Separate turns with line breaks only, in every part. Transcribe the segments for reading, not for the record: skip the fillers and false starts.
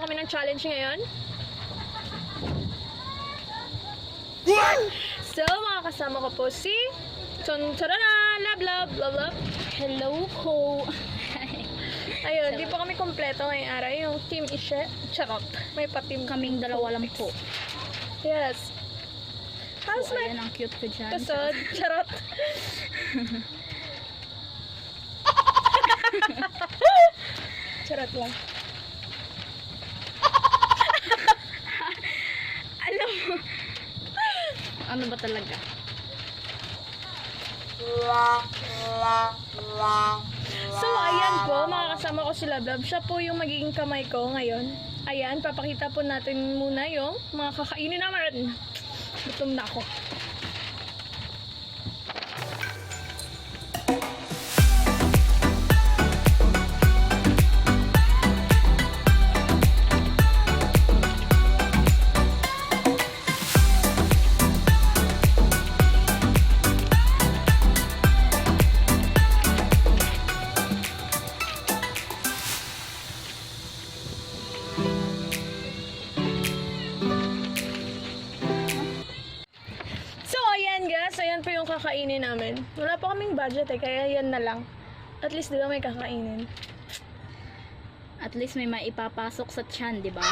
po kami ng challenge ngayon. So, mga kasama ko po si Charana, love.
Hello po.
Ayun, di pa kami kompleto ngayong araw. Yung team Ishe, charot. May pa-team
Kaming dalawa lang po.
Yes. How's
So,
my
ayan ang cute ko dyan.
kasod? Charot. Charot lang.
Alam mo, ano ba talaga?
So, ayan po, mga kasama ko si Lablab. Siya po yung magiging kamay ko ngayon. Ayan, papakita po natin muna yung mga kakainin naman. Gutom na ako. So, ayan guys. Ayan po yung kakainin namin. Wala pa kaming budget kaya yan na lang. At least, di ba may kakainin?
At least may maipapasok sa tiyan, di ba?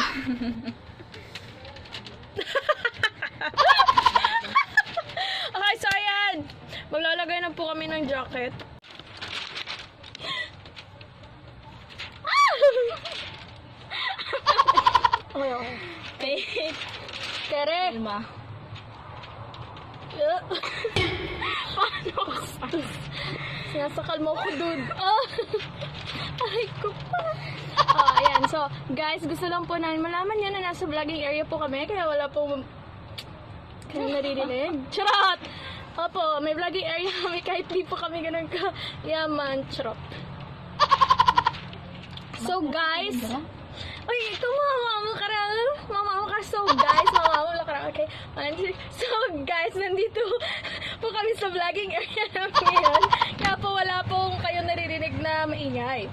Okay, so ayan. Maglalagay na po kami ng jacket. Okay. Tere!
Diba?
Paano kastos? Sinasakal mo ko, dude. Aray ko pa. Ayan. So, guys, gusto lang po namin malaman yan na nasa vlogging area po kami. Kaya wala pong kami naririnig. Charot! Opo, may vlogging area kami kahit di po kami ganun ka-yaman. Charot. So, guys, ay, ito mama ka rin. Mama ka. So, guys, mama ka rin. Okay. So, guys, nandito po kami sa vlogging area namin ngayon. Kaya po wala pong kayo naririnig na maingay.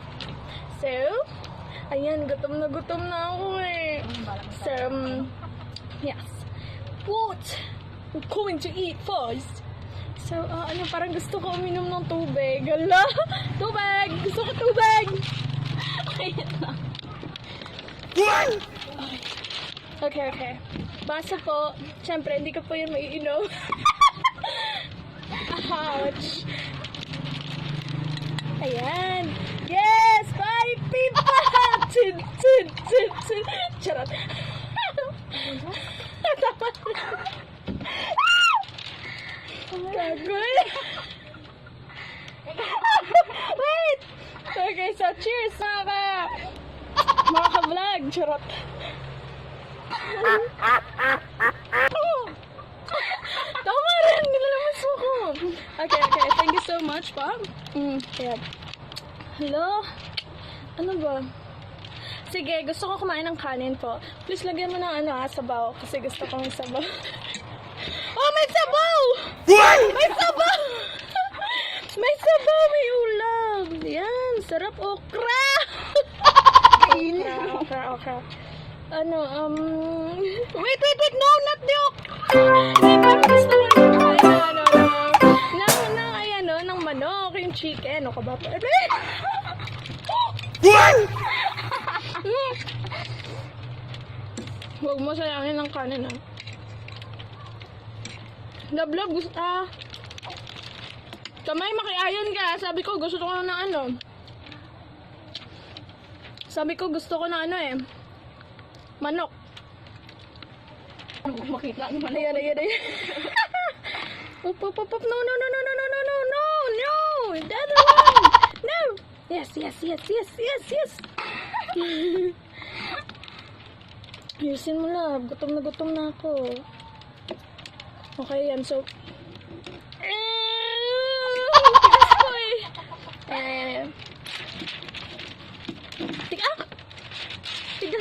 So, ayan, gutom na ako eh. So, yes. What? We're going to eat first. So, ano, parang gusto ko uminom ng tubig. Hala! Tubig! Gusto ko tubig! Ayan na. Okay. Basa po. Siyempre, hindi ko po yun maiinom. Ouch. Ayan. Yes! Bye, pipa! Tin. Charot. Tama na. Gagoy. Wait! Okay, so cheers mga ka-vlog. Charot. Tama rin, nilalamas ko. Okay. Thank you so much, pa. Yeah. Hello? Ano ba? Sige, gusto ko kumain ng kanin po. Please, lagyan mo ng sabaw. Kasi gusto ko may sabaw. Oh, may sabaw! May sabaw! May sabaw, may ulam. Yan, sarap okra. Okra. Ano, wait, no, not the okra. Hindi pa gusto ko ng manok, yung chicken. Ano ka ba? Huwag mo sayangin ng kanin, ah. Lablab, gusto, kamay, makiayon ka. Sabi ko, gusto ko ng manok.
Makita ang manok.
Ayan. Up. No. The other one. No. Yes. Ayusin mo, love. Gutom na ako. Okay, yan. So,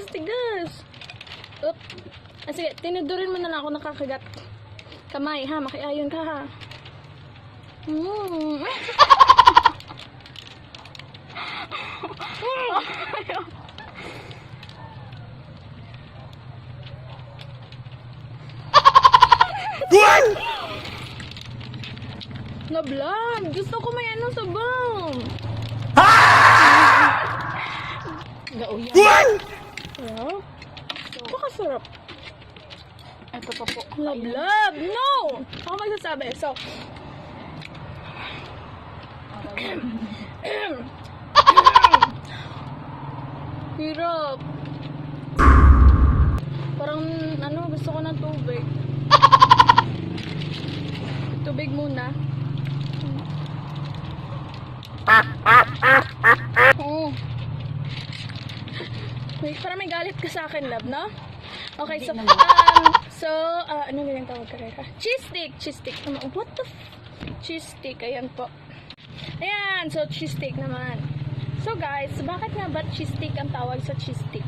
Tigas. Up. Sige, tinudurin mo na lang ako nakakagat. Kamay, ha? Makiayon ka, ha? Na-vlog. Gusto ko may ano sabaw.
Gauyan.
Wow. Pakasarap.
Ito pa po.
Love. No! Ako magsasabi. So, hirap. Parang, ano, gusto ko ng tubig. Tubig muna. Oh. Wait, parang may galit ka sa akin, love, no? Okay, so, ano ganyan tawag ka rin? Cheese stick! Cheese stick. What the cheese stick, ayan po. Ayan, so cheese stick naman. So guys, bakit nga ba cheese stick ang tawag sa cheese stick?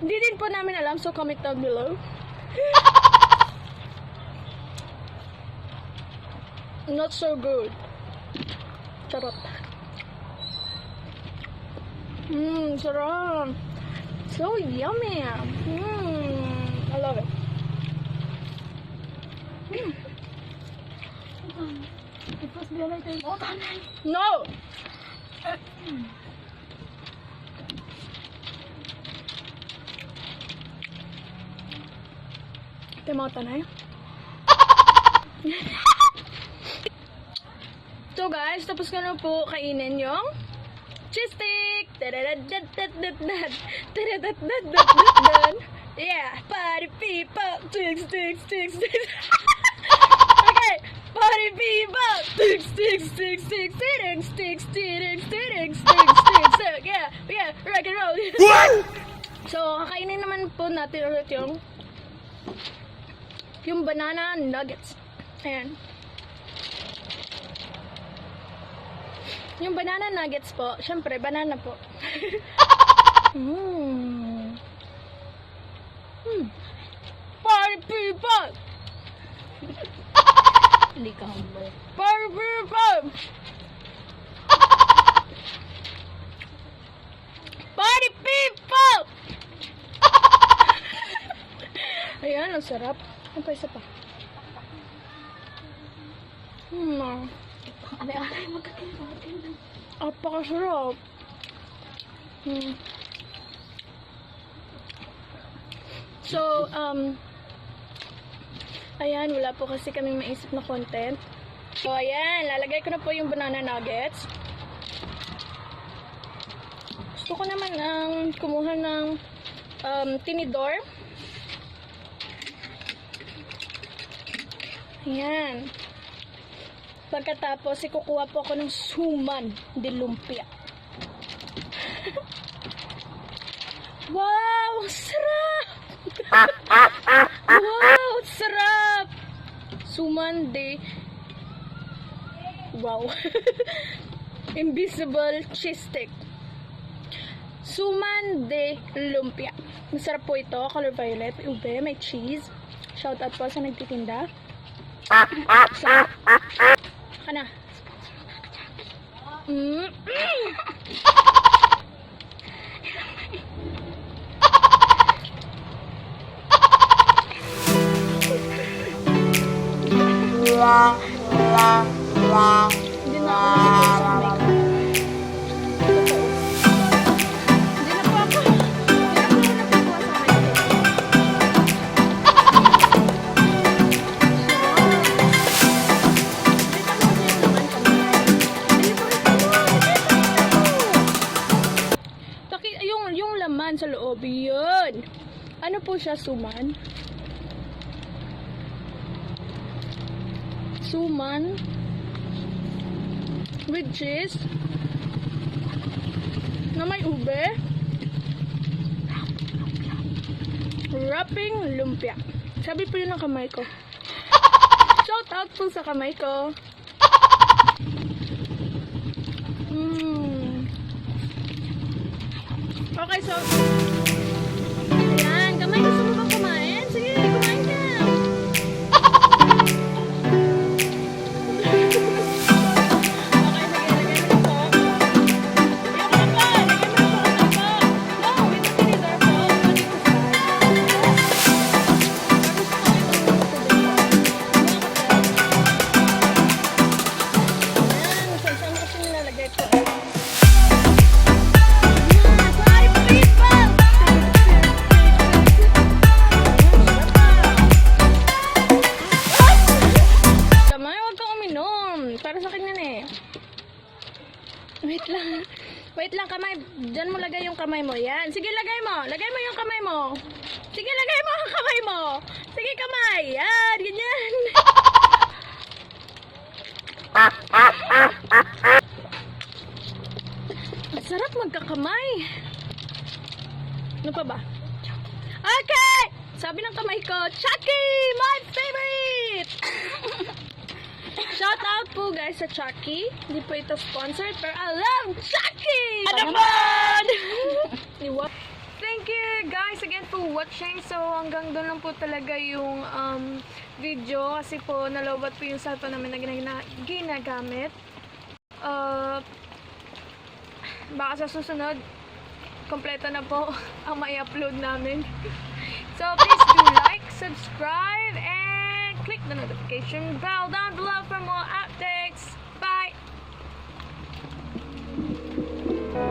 Hindi din po namin alam, so comment down below. Not so good. Charot. Sarap. So yummy. I love it. No! Timota na yun. So guys, tapos ko na po kainin yung cheese stick. Yeah, party people. Stick, stick, stick, stick. Okay, party people. Stick, stick, stick, stick, stick, stick, stick, stick, stick, stick. Yeah, yeah, rock and roll. So, kakainin naman po natin ulit yung banana nuggets. Ayan. Yung banana nuggets po, syempre, banana po. Party people!
Hindi ka humble.
Party people! Party people! Ayan, ang sarap. Ano pa, isa pa?
Alay-alay, magkakain.
Apakasarap. So, ayan, wala po kasi kaming maisip na content. So, ayan, lalagay ko na po yung banana nuggets. Gusto ko naman ang kumuha ng tinidor. Ayan. Pagkatapos, ikukuha po ako ng suman de lumpia. Wow! Sarap! Wow! Sarap! Suman de... Wow! Invisible cheese stick. Suman de lumpia. Masarap po ito. Color violet. Ube. May cheese. Shout out po sa nagtitinda. Sarap. Kana. Hindi na ako nagsasanay. Hindi na po ako. Hindi na po ako nagsasanay. Yung laman sa loob, yun. Ano po siya, suman? Suman with cheese na may ube, wrapping lumpia. Sabi po yun ng kamay ko. Shout out po sa kamay ko. Okay, so ayan, kamay, gusto mo bang kumain? Sige, kumain ka. Okay, sige, lagyan mo na po. Lagyan mo na po kamay ko. No, with the tinidor po. Yan, sige, lagay mo. Lagay mo yung kamay mo. Sige, lagay mo ang kamay mo. Sige, kamay. Yan, ganyan. Ang sarap magkakamay. Ano pa ba? Okay! Sabi ng kamay ko, Chucky! My favorite! Shout out po guys sa Chucky. Hindi po ito sponsored, pero I love Chucky! Ano ba? Thank you guys again for watching. So hanggang doon lang po talaga yung video kasi po nalobat po yung cellphone namin na ginagamit. Baka sa susunod, kompleto na po ang mai-upload namin. So please do like, subscribe, and click the notification bell down below for more updates.